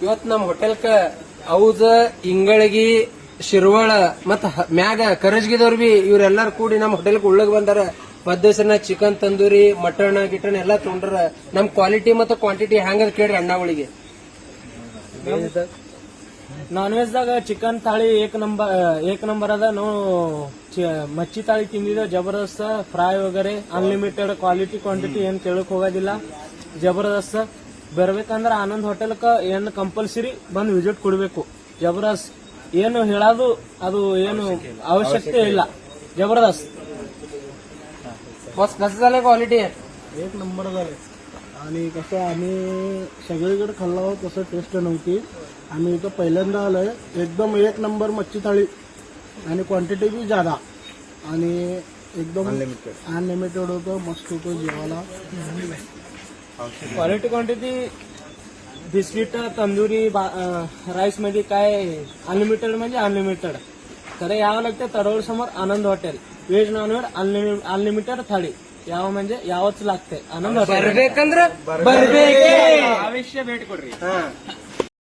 ಇವತ್ ನಮ್ ಹೋಟೆಲ್ಕ ಔಜ ಇಂಗಳಗಿ ಶಿರ್ವಳ ಮತ್ತ ಮ್ಯಾಗ ಕರಜ್ಗಿದವ್ರ ಬಿ ಇವ್ರೆಲ್ಲಾರು ಕೂಡಿ ನಮ್ ಹೋಟೆಲ್ಗೆ ಉಳ್ಳಗ್ ಬಂದಾರ. ಮದ್ದಸನ ಚಿಕನ್ ತಂದೂರಿ ಮಟನ್ ಗಿಟನ್ ಎಲ್ಲಾ ತೊಗೊಂಡ್ರ. ನಮ್ ಕ್ವಾಲಿಟಿ ಮತ್ತು ಕ್ವಾಂಟಿಟಿ ಹ್ಯಾಂಗದ ಕೇಳ್ರಿ ಅಣ್ಣಗಳಿಗೆ. ನಾನ್ ವೆಜ್ ದಾಗ ಚಿಕನ್ ಥಾಳಿ ಏಕ್ ನಂಬರ್ ಅದ. ನಾವು ಮಚ್ಚಿ ತಾಳಿ ತಿಂದಿದ್ದೆ ಜಬರ್ದಸ್ತ್. ಫ್ರೈ ವಗೇರೆ ಅನ್ಲಿಮಿಟೆಡ್, ಕ್ವಾಲಿಟಿ ಕ್ವಾಂಟಿಟಿ ಏನ್ ಕೇಳಕ್ ಹೋಗೋದಿಲ್ಲ, ಜಬರ್ದಸ್ತ್. ಬರ್ಬೇಕಂದ್ರ ಆನಂದ್ ಹೋಟೆಲ್ಕ ಏನ್ ಕಂಪಲ್ಸರಿ ಬಂದ್ ವಿಸಿಟ್ ಕೊಡ್ಬೇಕು. जबरदस्त ಏನು ಹೇಳೋದು ಅದು ಏನು आवश्यकತೆ ಇಲ್ಲ. जबरदस्त बस कसं झालंय क्वालिटी एक नंबर झाले. आणि कसं आम्ही सगळीकडे खाल्ला आहोत तसं टेस्ट नव्हती. आम्ही इथं पहिल्यांदा आलोय. एकदम एक नंबर मच्छी थाळी आणि क्वांटिटी बी जादा आणि एकदम अनलिमिटेड होतं. मस्त होतं जेवायला. Quality quantity biscuit tandoori rice मध्ये काय अनलिमिटेड म्हणजे अनलिमिटेड. तर यावं लागतं तडोळ समोर Anand hotel. Veg non veg unlimited thali यावं म्हणजे यावंच लागते. आनंद हॉटेल ಬರ್ಬೇಕಂದ್ರ ಬರ್ಬೇಕೇ अवश्य भेट ಕೊಡ್ರಿ.